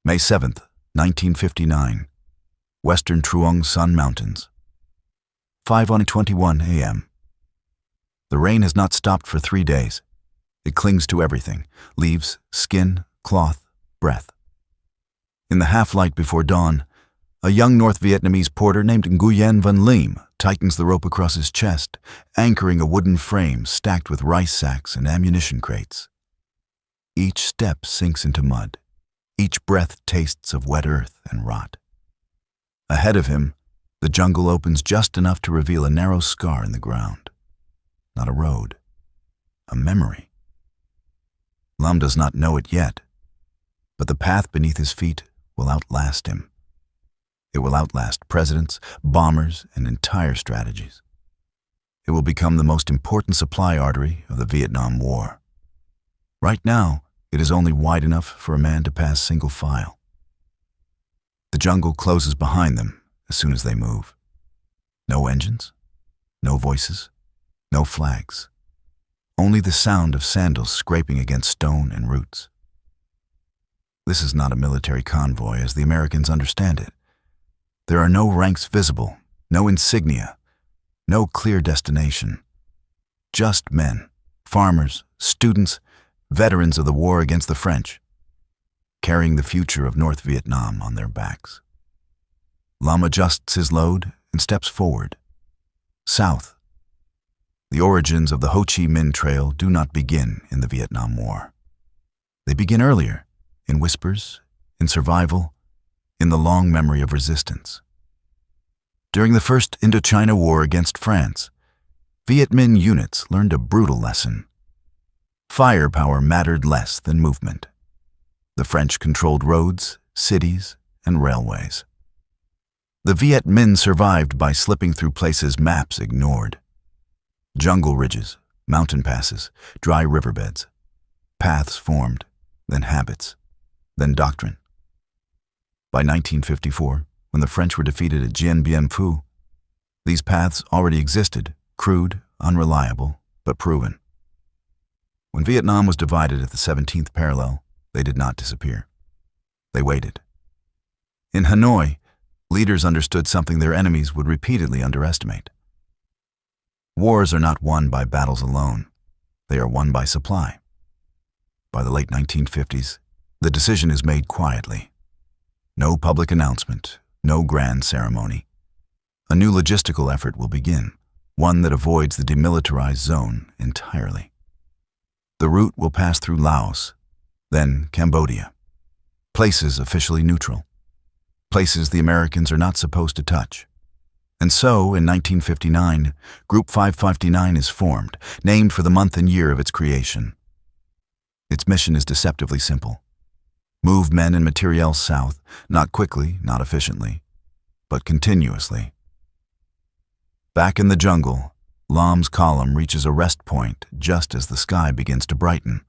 May 7th, 1959. Western Truong Sun Mountains. 5:21 a.m. The rain has not stopped for 3 days. It clings to everything: leaves, skin, cloth, breath. In the half-light before dawn, a young North Vietnamese porter named Nguyen Van Lim tightens the rope across his chest, anchoring a wooden frame stacked with rice sacks and ammunition crates. Each step sinks into mud. Each breath tastes of wet earth and rot. Ahead of him, the jungle opens just enough to reveal a narrow scar in the ground. Not a road, a memory. Lam does not know it yet, but the path beneath his feet will outlast him. It will outlast presidents, bombers, and entire strategies. It will become the most important supply artery of the Vietnam War. Right now, it is only wide enough for a man to pass single file. The jungle closes behind them as soon as they move. No engines, no voices, no flags. Only the sound of sandals scraping against stone and roots. This is not a military convoy as the Americans understand it. There are no ranks visible, no insignia, no clear destination. Just men, farmers, students, veterans of the war against the French, carrying the future of North Vietnam on their backs. Lam adjusts his load and steps forward. South. The origins of the Ho Chi Minh Trail do not begin in the Vietnam War. They begin earlier, in whispers, in survival, in the long memory of resistance. During the First Indochina War against France, Viet Minh units learned a brutal lesson. Firepower mattered less than movement. The French controlled roads, cities, and railways. The Viet Minh survived by slipping through places maps ignored. Jungle ridges, mountain passes, dry riverbeds. Paths formed, then habits, then doctrine. By 1954, when the French were defeated at Dien Bien Phu, these paths already existed, crude, unreliable, but proven. When Vietnam was divided at the 17th parallel, they did not disappear. They waited. In Hanoi, leaders understood something their enemies would repeatedly underestimate. Wars are not won by battles alone. They are won by supply. By the late 1950s, the decision is made quietly. No public announcement, no grand ceremony. A new logistical effort will begin, one that avoids the demilitarized zone entirely. The route will pass through Laos, then Cambodia. Places officially neutral. Places the Americans are not supposed to touch. And so, in 1959, Group 559 is formed, named for the month and year of its creation. Its mission is deceptively simple. Move men and materiel south, not quickly, not efficiently, but continuously. Back in the jungle, Lam's column reaches a rest point just as the sky begins to brighten.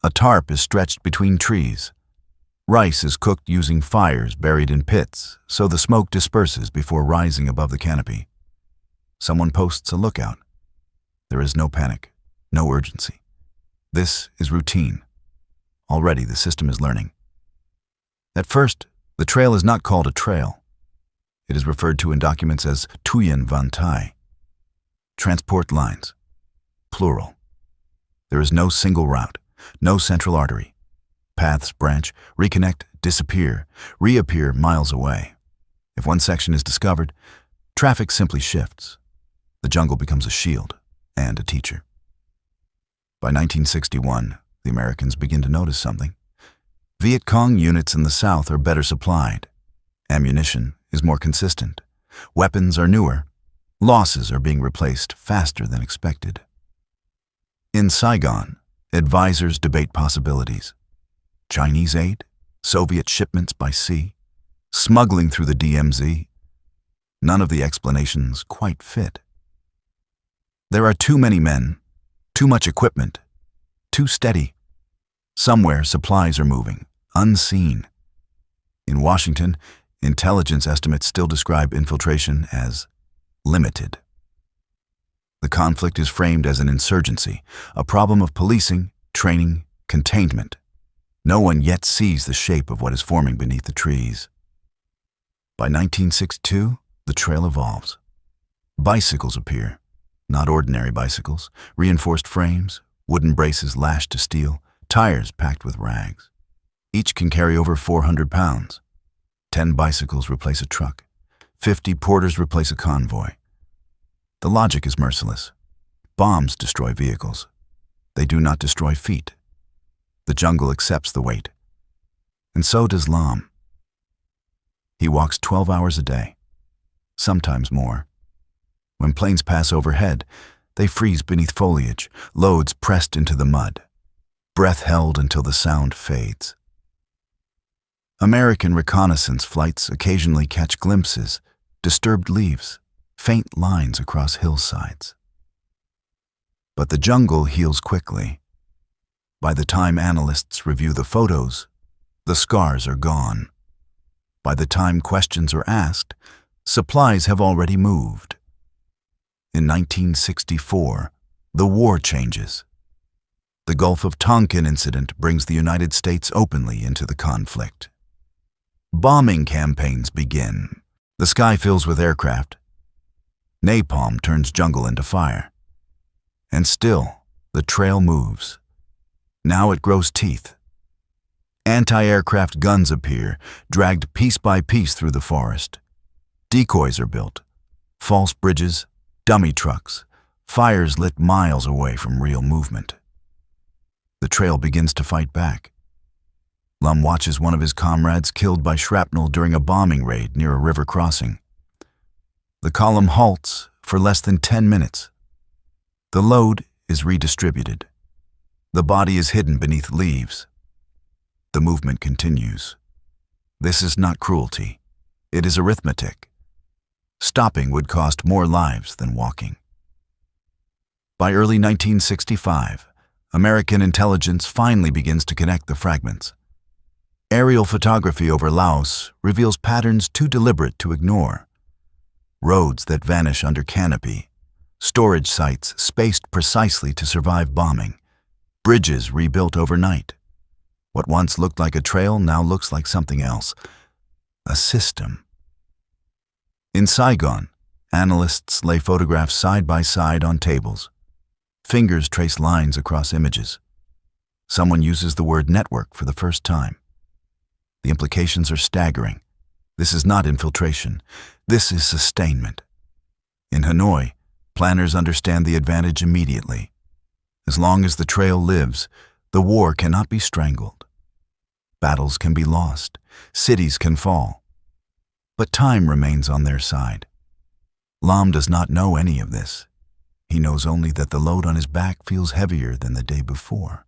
A tarp is stretched between trees. Rice is cooked using fires buried in pits, so the smoke disperses before rising above the canopy. Someone posts a lookout. There is no panic, no urgency. This is routine. Already the system is learning. At first, the trail is not called a trail. It is referred to in documents as Tuyen Van Tai. Transport lines. Plural. There is no single route, no central artery. Paths branch, reconnect, disappear, reappear miles away. If one section is discovered, traffic simply shifts. The jungle becomes a shield and a teacher. By 1961, the Americans begin to notice something. Viet Cong units in the south are better supplied. Ammunition is more consistent. Weapons are newer. Losses are being replaced faster than expected. In Saigon, advisors debate possibilities. Chinese aid, Soviet shipments by sea, smuggling through the DMZ. None of the explanations quite fit. There are too many men, too much equipment, too steady. Somewhere supplies are moving, unseen. In Washington, intelligence estimates still describe infiltration as limited. The conflict is framed as an insurgency, a problem of policing, training, containment. No one yet sees the shape of what is forming beneath the trees. By 1962, the trail evolves. Bicycles appear, not ordinary bicycles, reinforced frames, wooden braces lashed to steel, tires packed with rags. Each can carry over 400 pounds. 10 bicycles replace a truck. 50 porters replace a convoy. The logic is merciless. Bombs destroy vehicles. They do not destroy feet. The jungle accepts the weight. And so does Lam. He walks 12 hours a day, sometimes more. When planes pass overhead, they freeze beneath foliage, loads pressed into the mud, breath held until the sound fades. American reconnaissance flights occasionally catch glimpses, disturbed leaves, faint lines across hillsides. But the jungle heals quickly. By the time analysts review the photos, the scars are gone. By the time questions are asked, supplies have already moved. In 1964, the war changes. The Gulf of Tonkin incident brings the United States openly into the conflict. Bombing campaigns begin. The sky fills with aircraft. Napalm turns jungle into fire. And still, the trail moves. Now it grows teeth. Anti-aircraft guns appear, dragged piece by piece through the forest. Decoys are built. False bridges, dummy trucks, fires lit miles away from real movement. The trail begins to fight back. Lum watches one of his comrades killed by shrapnel during a bombing raid near a river crossing. The column halts for less than 10 minutes. The load is redistributed. The body is hidden beneath leaves. The movement continues. This is not cruelty. It is arithmetic. Stopping would cost more lives than walking. By early 1965, American intelligence finally begins to connect the fragments. Aerial photography over Laos reveals patterns too deliberate to ignore. Roads that vanish under canopy, storage sites spaced precisely to survive bombing, bridges rebuilt overnight. What once looked like a trail now looks like something else, a system. In Saigon, analysts lay photographs side by side on tables. Fingers trace lines across images. Someone uses the word network for the first time. The implications are staggering. This is not infiltration. This is sustainment. In Hanoi, planners understand the advantage immediately. As long as the trail lives, the war cannot be strangled. Battles can be lost. Cities can fall. But time remains on their side. Lam does not know any of this. He knows only that the load on his back feels heavier than the day before.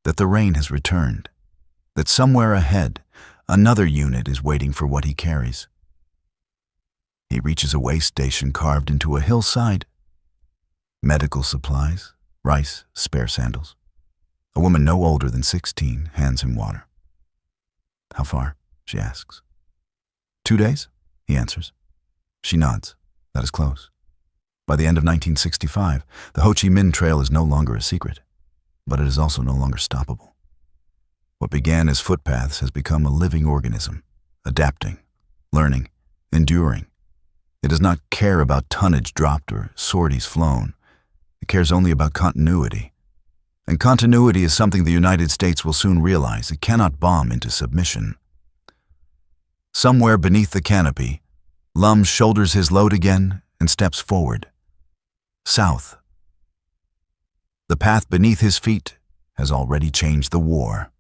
That the rain has returned. That somewhere ahead, another unit is waiting for what he carries. He reaches a way station carved into a hillside. Medical supplies, rice, spare sandals. A woman no older than 16 hands him water. "How far?" she asks. 2 days, he answers. She nods. That is close. By the end of 1965, the Ho Chi Minh Trail is no longer a secret, but it is also no longer stoppable. What began as footpaths has become a living organism, adapting, learning, enduring. It does not care about tonnage dropped or sorties flown. It cares only about continuity. And continuity is something the United States will soon realize. It cannot bomb into submission. Somewhere beneath the canopy, Lum shoulders his load again and steps forward. South. The path beneath his feet has already changed the war.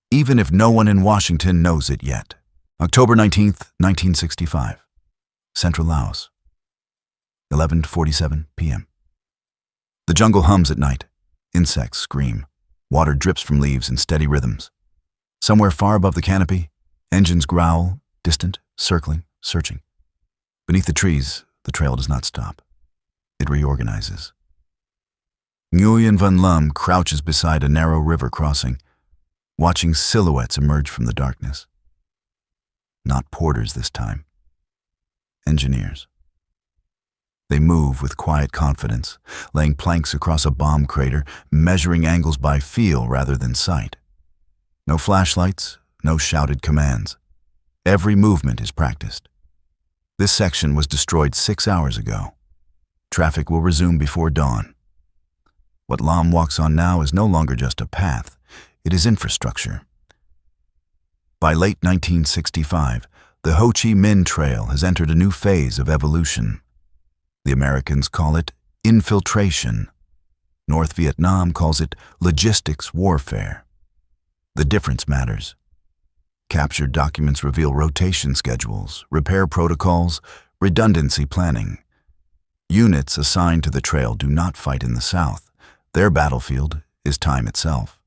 Even if no one in Washington knows it yet. October 19th, 1965. Central Laos. 11:47 p.m. The jungle hums at night. Insects scream. Water drips from leaves in steady rhythms. Somewhere far above the canopy, engines growl, distant, circling, searching. Beneath the trees, the trail does not stop. It reorganizes. Nguyen Van Lum crouches beside a narrow river crossing, watching silhouettes emerge from the darkness. Not porters this time. Engineers. They move with quiet confidence, laying planks across a bomb crater, measuring angles by feel rather than sight. No flashlights, no shouted commands. Every movement is practiced. This section was destroyed 6 hours ago. Traffic will resume before dawn. What Lam walks on now is no longer just a path, it is infrastructure. By late 1965, the Ho Chi Minh Trail has entered a new phase of evolution. The Americans call it infiltration. North Vietnam calls it logistics warfare. The difference matters. Captured documents reveal rotation schedules, repair protocols, redundancy planning. Units assigned to the trail do not fight in the South. Their battlefield is time itself.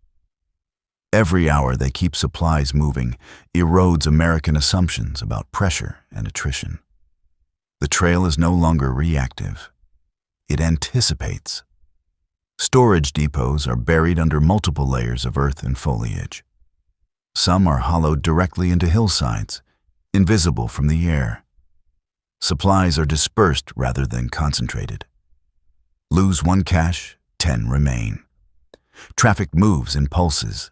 Every hour they keep supplies moving erodes American assumptions about pressure and attrition. The trail is no longer reactive. It anticipates. Storage depots are buried under multiple layers of earth and foliage. Some are hollowed directly into hillsides, invisible from the air. Supplies are dispersed rather than concentrated. Lose one cache, 10 remain. Traffic moves in pulses.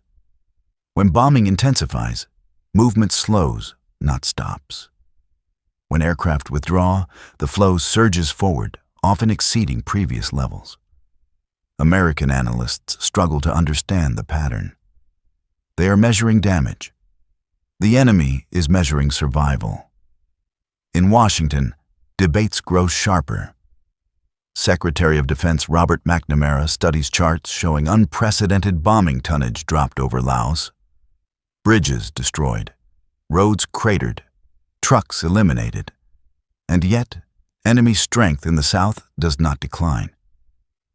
When bombing intensifies, movement slows, not stops. When aircraft withdraw, the flow surges forward, often exceeding previous levels. American analysts struggle to understand the pattern. They are measuring damage. The enemy is measuring survival. In Washington, debates grow sharper. Secretary of Defense Robert McNamara studies charts showing unprecedented bombing tonnage dropped over Laos. Bridges destroyed, roads cratered, trucks eliminated. And yet, enemy strength in the South does not decline.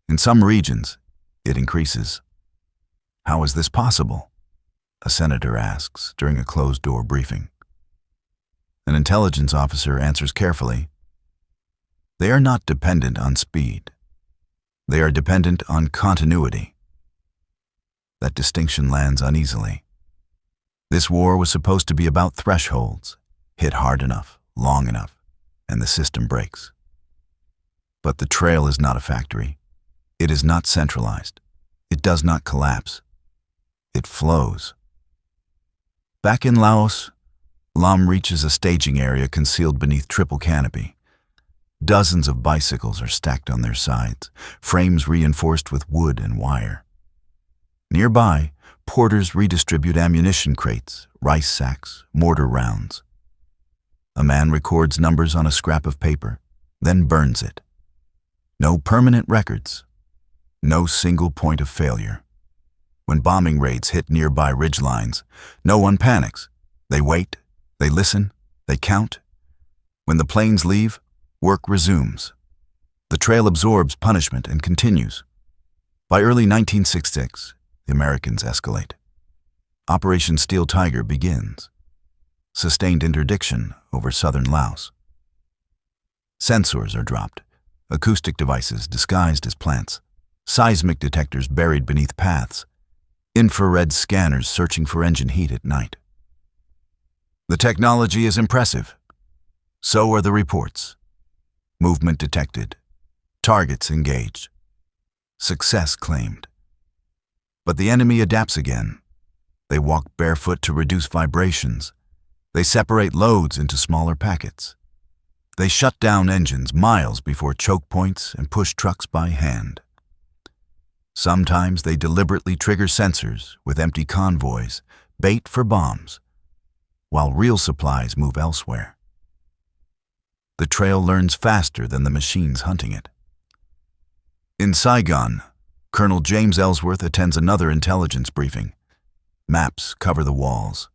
In some regions, it increases. How is this possible? A senator asks during a closed-door briefing. An intelligence officer answers carefully. They are not dependent on speed. They are dependent on continuity. That distinction lands uneasily. This war was supposed to be about thresholds, hit hard enough, long enough, and the system breaks. But the trail is not a factory. It is not centralized. It does not collapse. It flows. Back in Laos, Lam reaches a staging area concealed beneath triple canopy. Dozens of bicycles are stacked on their sides, frames reinforced with wood and wire. Nearby, porters redistribute ammunition crates, rice sacks, mortar rounds. A man records numbers on a scrap of paper, then burns it. No permanent records. No single point of failure. When bombing raids hit nearby ridgelines, no one panics. They wait, they listen, they count. When the planes leave, work resumes. The trail absorbs punishment and continues. By early 1966, the Americans escalate. Operation Steel Tiger begins. Sustained interdiction over southern Laos. Sensors are dropped, acoustic devices disguised as plants, seismic detectors buried beneath paths, infrared scanners searching for engine heat at night. The technology is impressive. So are the reports. Movement detected. Targets engaged. Success claimed. But the enemy adapts again. They walk barefoot to reduce vibrations. They separate loads into smaller packets. They shut down engines miles before choke points and push trucks by hand. Sometimes they deliberately trigger sensors with empty convoys, bait for bombs, while real supplies move elsewhere. The trail learns faster than the machines hunting it. In Saigon, Colonel James Ellsworth attends another intelligence briefing. Maps cover the walls.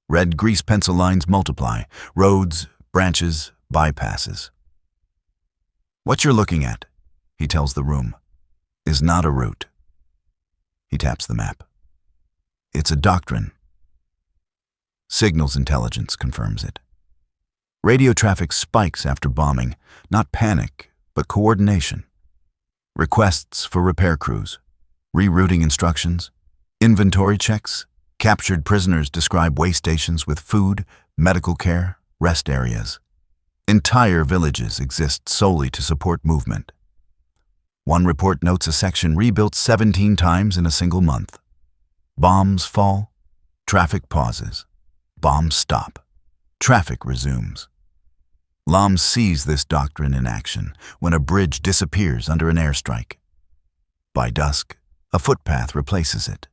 Red grease pencil lines multiply, roads, branches, bypasses. What you're looking at, he tells the room, is not a route. He taps the map. It's a doctrine. Signals intelligence confirms it. Radio traffic spikes after bombing, not panic, but coordination. Requests for repair crews, rerouting instructions, inventory checks, captured prisoners describe way stations with food, medical care, rest areas. Entire villages exist solely to support movement. One report notes a section rebuilt 17 times in a single month. Bombs fall, Traffic pauses. Bombs stop. Traffic resumes. Laos sees this doctrine in action when a bridge disappears under an airstrike. By dusk, a footpath replaces it.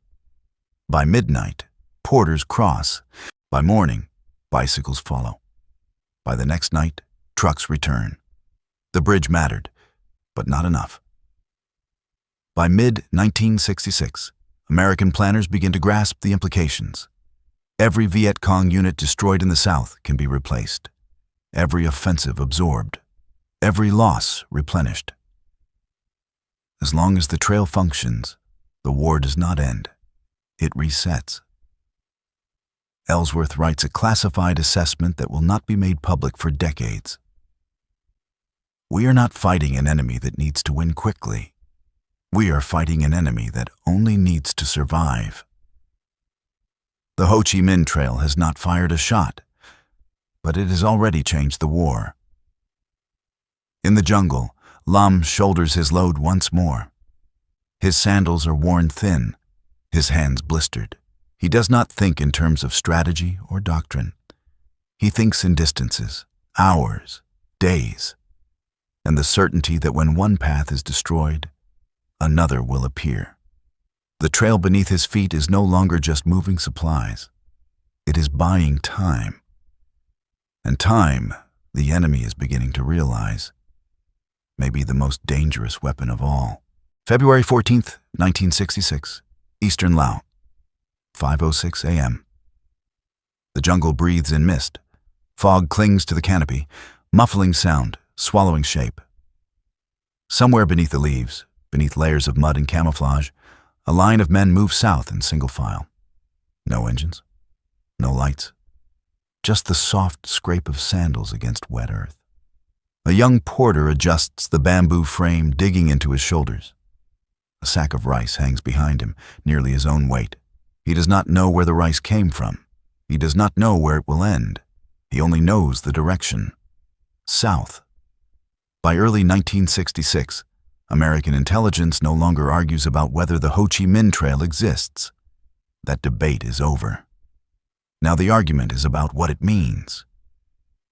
By midnight, porters cross. By morning, bicycles follow. By the next night, trucks return. The bridge mattered, but not enough. By mid-1966, American planners begin to grasp the implications. Every Viet Cong unit destroyed in the South can be replaced. Every offensive absorbed. Every loss replenished. As long as the trail functions, the war does not end. It resets. Ellsworth writes a classified assessment that will not be made public for decades. We are not fighting an enemy that needs to win quickly. We are fighting an enemy that only needs to survive. The Ho Chi Minh Trail has not fired a shot, but it has already changed the war. In the jungle, Lam shoulders his load once more. His sandals are worn thin, his hands blistered. He does not think in terms of strategy or doctrine. He thinks in distances, hours, days, and the certainty that when one path is destroyed, another will appear. The trail beneath his feet is no longer just moving supplies. It is buying time. And time, the enemy is beginning to realize, may be the most dangerous weapon of all. February 14th, 1966, Eastern Laos, 5:06 a.m. The jungle breathes in mist. Fog clings to the canopy, muffling sound, swallowing shape. Somewhere beneath the leaves, beneath layers of mud and camouflage, a line of men moves south in single file. No engines, no lights, just the soft scrape of sandals against wet earth. A young porter adjusts the bamboo frame, digging into his shoulders. A sack of rice hangs behind him, nearly his own weight. He does not know where the rice came from. He does not know where it will end. He only knows the direction. South. By early 1966, American intelligence no longer argues about whether the Ho Chi Minh Trail exists. That debate is over. Now the argument is about what it means.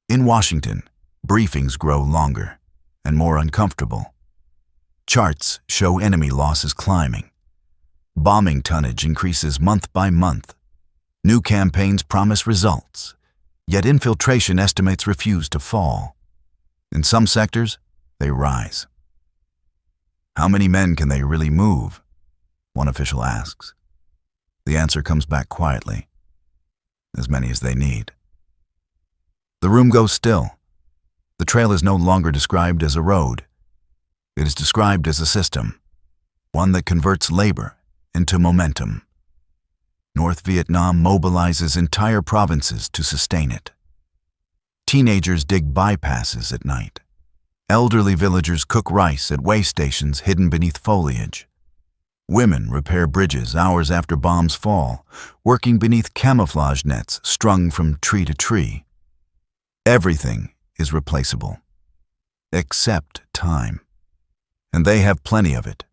In Washington, briefings grow longer and more uncomfortable. Charts show enemy losses climbing. Bombing tonnage increases month by month. New campaigns promise results, yet infiltration estimates refuse to fall. In some sectors, they rise. How many men can they really move? One official asks. The answer comes back quietly. As many as they need. The room goes still. The trail is no longer described as a road. It is described as a system, one that converts labor into momentum. North Vietnam mobilizes entire provinces to sustain it. Teenagers dig bypasses at night. Elderly villagers cook rice at way stations hidden beneath foliage. Women repair bridges hours after bombs fall, working beneath camouflage nets strung from tree to tree. Everything is replaceable, except time. And they have plenty of it.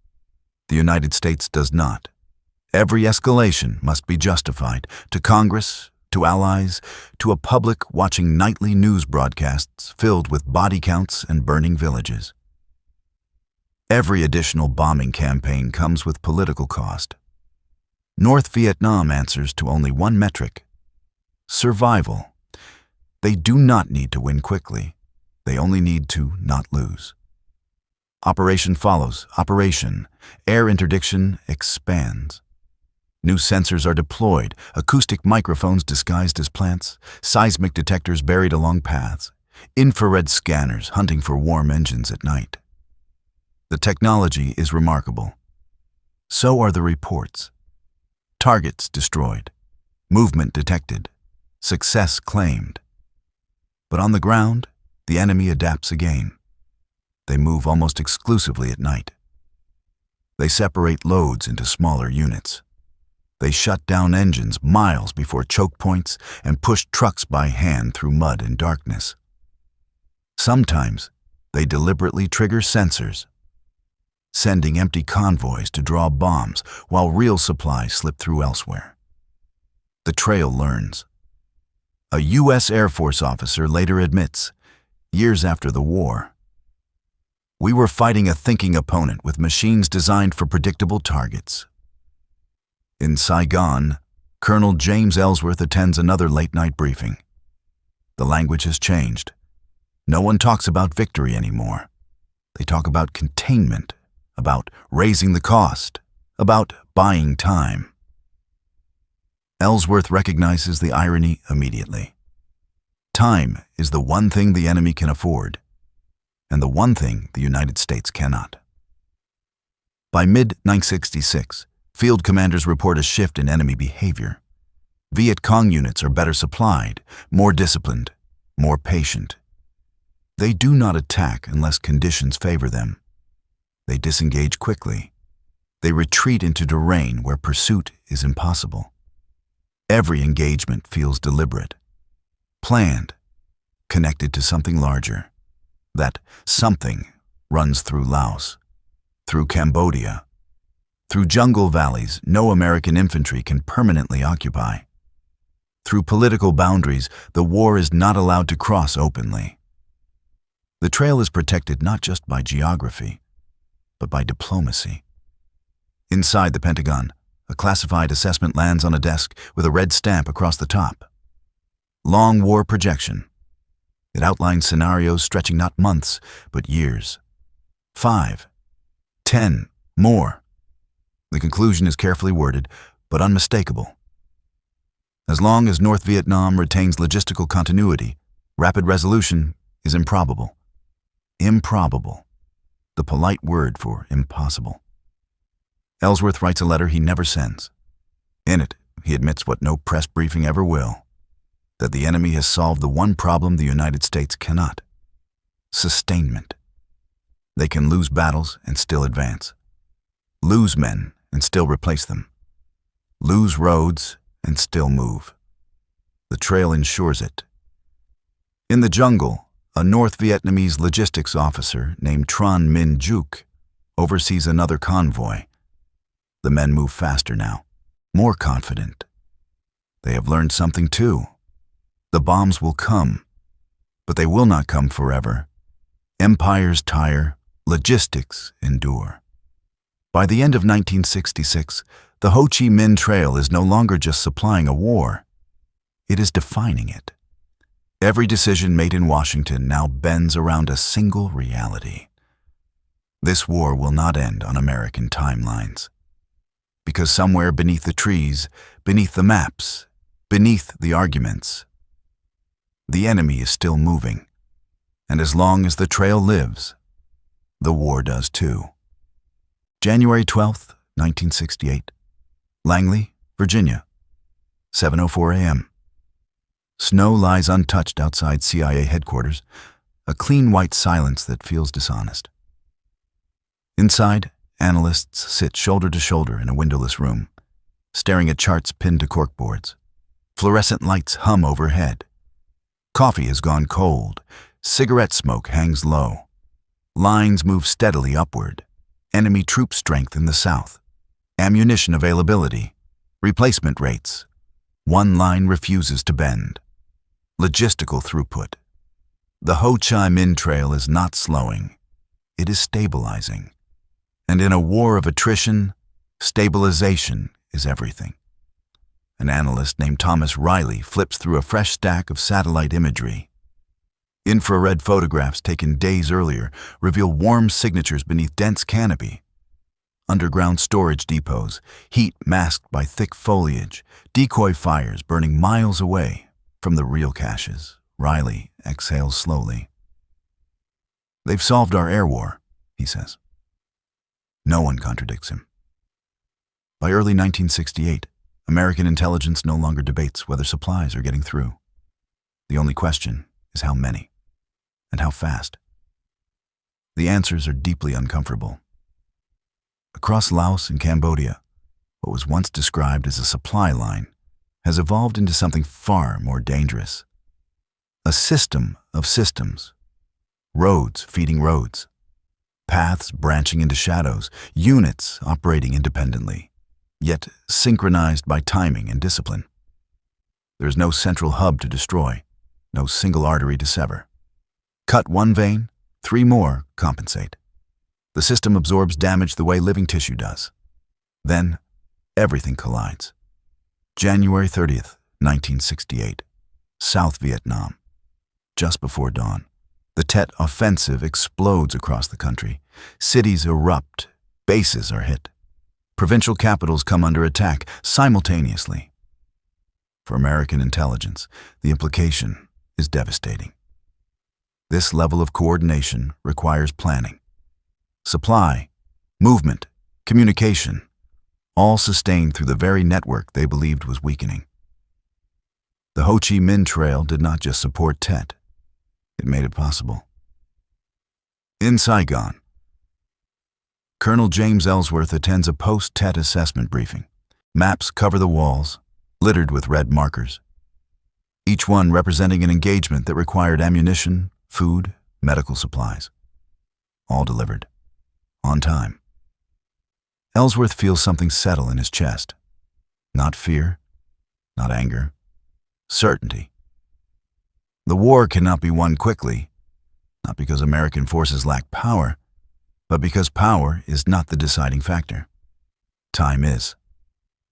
The United States does not. Every escalation must be justified to Congress, to allies, to a public watching nightly news broadcasts filled with body counts and burning villages. Every additional bombing campaign comes with political cost. North Vietnam answers to only one metric: survival. They do not need to win quickly. They only need to not lose. Operation follows operation. Air interdiction expands. New sensors are deployed, acoustic microphones disguised as plants, seismic detectors buried along paths, infrared scanners hunting for warm engines at night. The technology is remarkable. So are the reports. Targets destroyed, movement detected, success claimed. But on the ground, the enemy adapts again. They move almost exclusively at night. They separate loads into smaller units. They shut down engines miles before choke points and push trucks by hand through mud and darkness. Sometimes they deliberately trigger sensors, sending empty convoys to draw bombs while real supplies slip through elsewhere. The trail learns. A U.S. Air Force officer later admits, years after the war, "We were fighting a thinking opponent with machines designed for predictable targets." In Saigon, Colonel James Ellsworth attends another late-night briefing. The language has changed. No one talks about victory anymore. They talk about containment, about raising the cost, about buying time. Ellsworth recognizes the irony immediately. Time is the one thing the enemy can afford, and the one thing the United States cannot. By mid-1966, field commanders report a shift in enemy behavior. Viet Cong units are better supplied, more disciplined, more patient. They do not attack unless conditions favor them. They disengage quickly. They retreat into terrain where pursuit is impossible. Every engagement feels deliberate, planned, connected to something larger. That something runs through Laos, through Cambodia, through jungle valleys no American infantry can permanently occupy. Through political boundaries the war is not allowed to cross openly. The trail is protected not just by geography, but by diplomacy. Inside the Pentagon, a classified assessment lands on a desk with a red stamp across the top. Long War Projection. It outlines scenarios stretching not months, but years. 5, 10, more. The conclusion is carefully worded, but unmistakable. As long as North Vietnam retains logistical continuity, rapid resolution is improbable. Improbable, the polite word for impossible. Ellsworth writes a letter he never sends. In it, he admits what no press briefing ever will, that the enemy has solved the one problem the United States cannot: sustainment. They can lose battles and still advance, lose men and still replace them, lose roads and still move. The trail ensures it. In the jungle, a North Vietnamese logistics officer named Tran Minh Duc oversees another convoy. The men move faster now, more confident. They have learned something too. The bombs will come, but they will not come forever. Empires tire, logistics endure. By the end of 1966, the Ho Chi Minh Trail is no longer just supplying a war. It is defining it. Every decision made in Washington now bends around a single reality. This war will not end on American timelines. Because somewhere beneath the trees, beneath the maps, beneath the arguments, the enemy is still moving. And as long as the trail lives, the war does too. January 12th, 1968. Langley, Virginia, 7:04 a.m. Snow lies untouched outside CIA headquarters, a clean white silence that feels dishonest. Inside, analysts sit shoulder to shoulder in a windowless room, staring at charts pinned to corkboards. Fluorescent lights hum overhead. Coffee has gone cold. Cigarette smoke hangs low. Lines move steadily upward. Enemy troop strength in the south. Ammunition availability. Replacement rates. One line refuses to bend. Logistical throughput. The Ho Chi Minh Trail is not slowing. It is stabilizing. And in a war of attrition, stabilization is everything. An analyst named Thomas Riley flips through a fresh stack of satellite imagery. Infrared photographs taken days earlier reveal warm signatures beneath dense canopy. Underground storage depots, heat masked by thick foliage, decoy fires burning miles away from the real caches. Riley exhales slowly. "They've solved our air war," he says. No one contradicts him. By early 1968, American intelligence no longer debates whether supplies are getting through. The only question is how many, and how fast. The answers are deeply uncomfortable. Across Laos and Cambodia, what was once described as a supply line has evolved into something far more dangerous. A system of systems. Roads feeding roads. Paths branching into shadows, units operating independently, yet synchronized by timing and discipline. There is no central hub to destroy, no single artery to sever. Cut one vein, 3 more compensate. The system absorbs damage the way living tissue does. Then, everything collides. January 30th, 1968, South Vietnam. Just before dawn, the Tet Offensive explodes across the country. Cities erupt, bases are hit. Provincial capitals come under attack simultaneously. For American intelligence, the implication is devastating. This level of coordination requires planning. Supply, movement, communication, all sustained through the very network they believed was weakening. The Ho Chi Minh Trail did not just support Tet, it made it possible. In Saigon, Colonel James Ellsworth attends a post-Tet assessment briefing. Maps cover the walls, littered with red markers, each one representing an engagement that required ammunition, food, medical supplies. All delivered, on time. Ellsworth feels something settle in his chest. Not fear, not anger, certainty. The war cannot be won quickly, not because American forces lack power, but because power is not the deciding factor. Time is,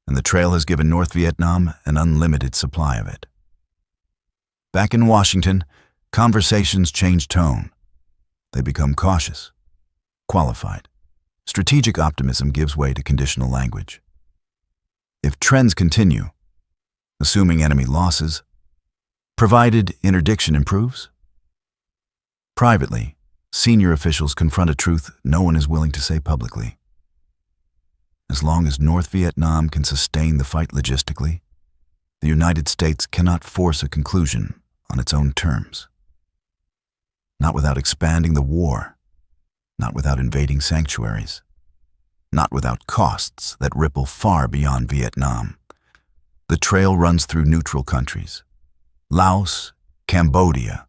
and the trail has given North Vietnam an unlimited supply of it. Back in Washington, conversations change tone. They become cautious, qualified. Strategic optimism gives way to conditional language. If trends continue, assuming enemy losses, provided interdiction improves. Privately, senior officials confront a truth no one is willing to say publicly. As long as North Vietnam can sustain the fight logistically, the United States cannot force a conclusion on its own terms. Not without expanding the war, not without invading sanctuaries, not without costs that ripple far beyond Vietnam. The trail runs through neutral countries, Laos, Cambodia.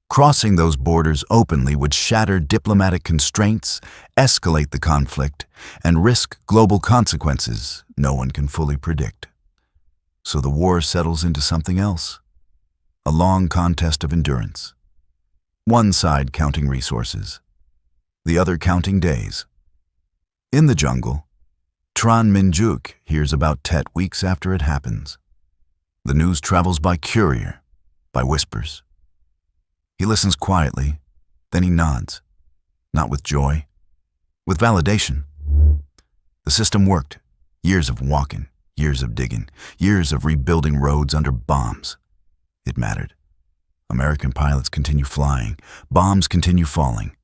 Crossing those borders openly would shatter diplomatic constraints, escalate the conflict, and risk global consequences no one can fully predict. So the war settles into something else, a long contest of endurance. One side counting resources, the other counting days. In the jungle, Tran Minh Duc hears about Tet weeks after it happens. The news travels by courier, by whispers. He listens quietly, then he nods, not with joy, with validation. The system worked. Years of walking, years of digging, years of rebuilding roads under bombs. It mattered. American pilots continue flying, bombs continue falling.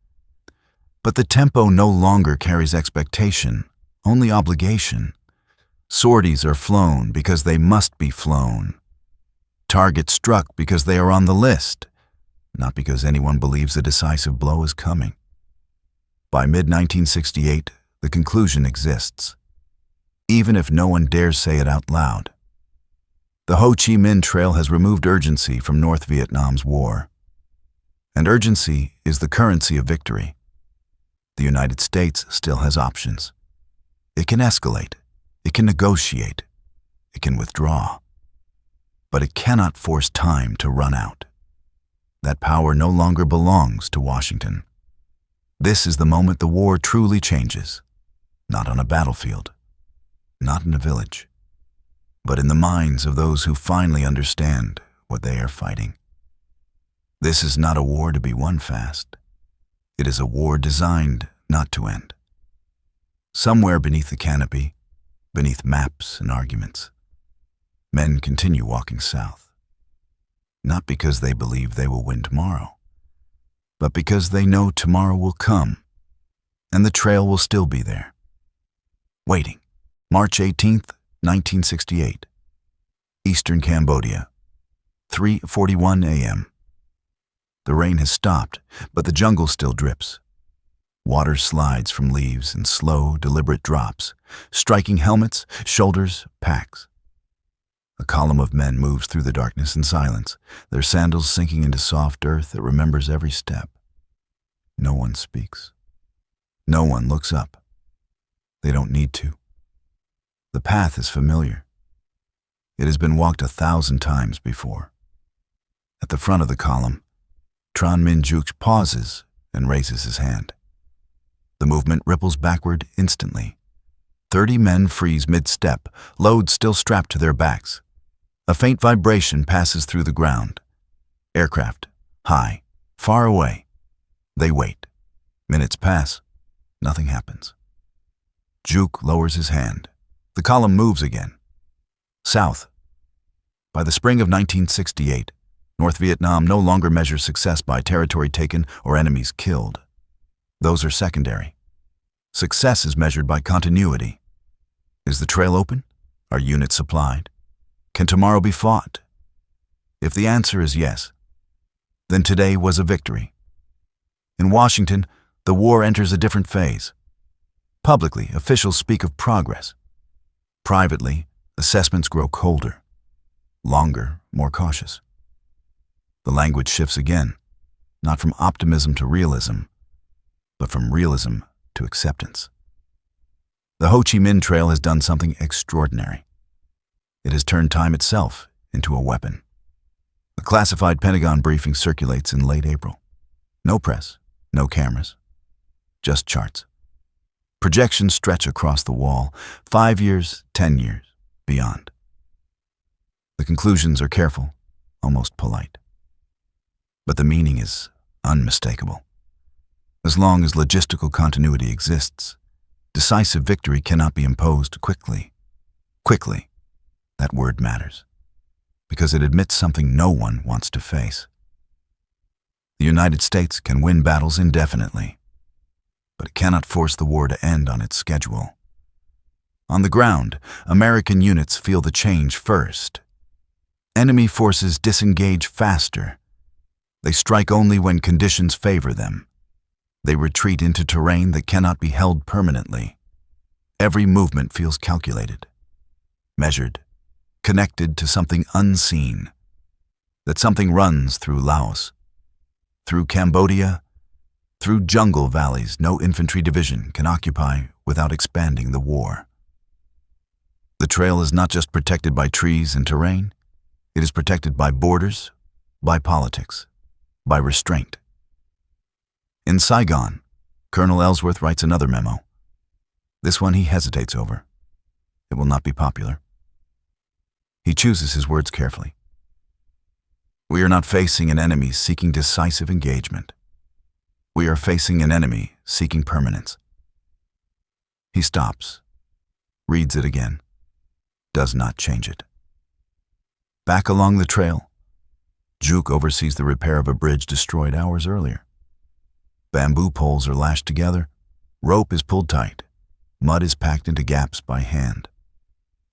But the tempo no longer carries expectation, only obligation. Sorties are flown because they must be flown. Targets struck because they are on the list, not because anyone believes a decisive blow is coming. By mid-1968, the conclusion exists, even if no one dares say it out loud. The Ho Chi Minh Trail has removed urgency from North Vietnam's war. And urgency is the currency of victory. The United States still has options. It can escalate, it can negotiate, it can withdraw. But it cannot force time to run out. That power no longer belongs to Washington. This is the moment the war truly changes, not on a battlefield, not in a village, but in the minds of those who finally understand what they are fighting. This is not a war to be won fast. It is a war designed not to end. Somewhere beneath the canopy, beneath maps and arguments, men continue walking south. Not because they believe they will win tomorrow, but because they know tomorrow will come, and the trail will still be there. Waiting. March 18th, 1968. Eastern Cambodia. 3:41 a.m. The rain has stopped, but the jungle still drips. Water slides from leaves in slow, deliberate drops, striking helmets, shoulders, packs. A column of men moves through the darkness in silence, their sandals sinking into soft earth that remembers every step. No one speaks. No one looks up. They don't need to. The path is familiar. It has been walked 1,000 times before. At the front of the column, Tran Minh Duc pauses and raises his hand. The movement ripples backward instantly. 30 men freeze mid-step, loads still strapped to their backs. A faint vibration passes through the ground. Aircraft, high, far away. They wait. Minutes pass. Nothing happens. Duc lowers his hand. The column moves again. South. By the spring of 1968, North Vietnam no longer measures success by territory taken or enemies killed. Those are secondary. Success is measured by continuity. Is the trail open? Are units supplied? Can tomorrow be fought? If the answer is yes, then today was a victory. In Washington, the war enters a different phase. Publicly, officials speak of progress. Privately, assessments grow colder, longer, more cautious. The language shifts again, not from optimism to realism, but from realism to acceptance. The Ho Chi Minh Trail has done something extraordinary. It has turned time itself into a weapon. A classified Pentagon briefing circulates in late April. No press, no cameras, just charts. Projections stretch across the wall, 5 years, 10 years, beyond. The conclusions are careful, almost polite. But the meaning is unmistakable. As long as logistical continuity exists, decisive victory cannot be imposed quickly. Quickly, that word matters, because it admits something no one wants to face. The United States can win battles indefinitely, but it cannot force the war to end on its schedule. On the ground, American units feel the change first. Enemy forces disengage faster. They strike only when conditions favor them. They retreat into terrain that cannot be held permanently. Every movement feels calculated, measured, connected to something unseen. That something runs through Laos, through Cambodia, through jungle valleys no infantry division can occupy without expanding the war. The trail is not just protected by trees and terrain, it is protected by borders, by politics, by restraint. In Saigon, Colonel Ellsworth writes another memo. This one he hesitates over. It will not be popular. He chooses his words carefully. We are not facing an enemy seeking decisive engagement. We are facing an enemy seeking permanence. He stops, reads it again, does not change it. Back along the trail, Duc oversees the repair of a bridge destroyed hours earlier. Bamboo poles are lashed together, rope is pulled tight, mud is packed into gaps by hand.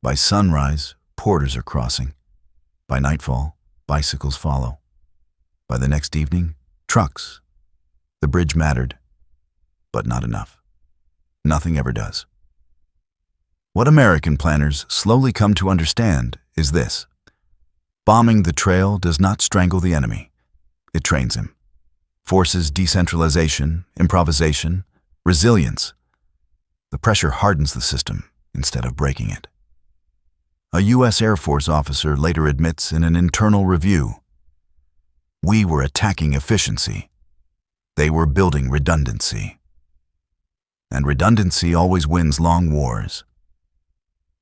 By sunrise, porters are crossing. By nightfall, bicycles follow. By the next evening, trucks. The bridge mattered, but not enough. Nothing ever does. What American planners slowly come to understand is this. Bombing the trail does not strangle the enemy. It trains him. Forces decentralization, improvisation, resilience. The pressure hardens the system instead of breaking it. A U.S. Air Force officer later admits in an internal review, "We were attacking efficiency. They were building redundancy." And redundancy always wins long wars.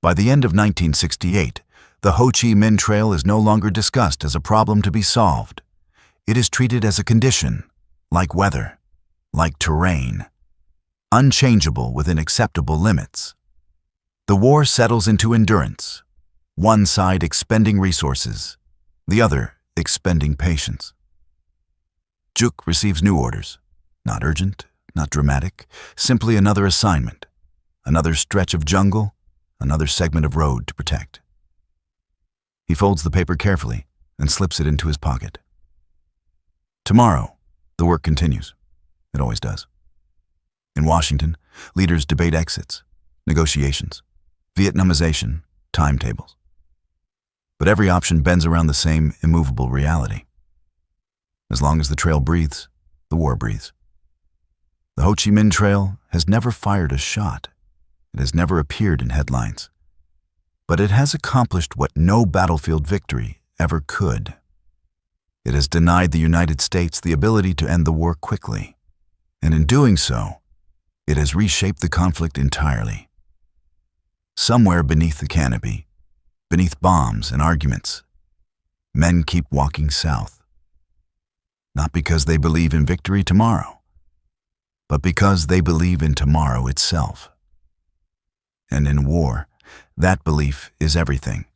By the end of 1968, the Ho Chi Minh Trail is no longer discussed as a problem to be solved. It is treated as a condition, like weather, like terrain, unchangeable within acceptable limits. The war settles into endurance, one side expending resources, the other expending patience. Duc receives new orders, not urgent, not dramatic, simply another assignment, another stretch of jungle, another segment of road to protect. He folds the paper carefully and slips it into his pocket. Tomorrow, the work continues. It always does. In Washington, leaders debate exits, negotiations, Vietnamization, timetables. But every option bends around the same immovable reality. As long as the trail breathes, the war breathes. The Ho Chi Minh Trail has never fired a shot. It has never appeared in headlines. But it has accomplished what no battlefield victory ever could. It has denied the United States the ability to end the war quickly, and in doing so, it has reshaped the conflict entirely. Somewhere beneath the canopy, beneath bombs and arguments, men keep walking south. Not because they believe in victory tomorrow, but because they believe in tomorrow itself. And in war, that belief is everything.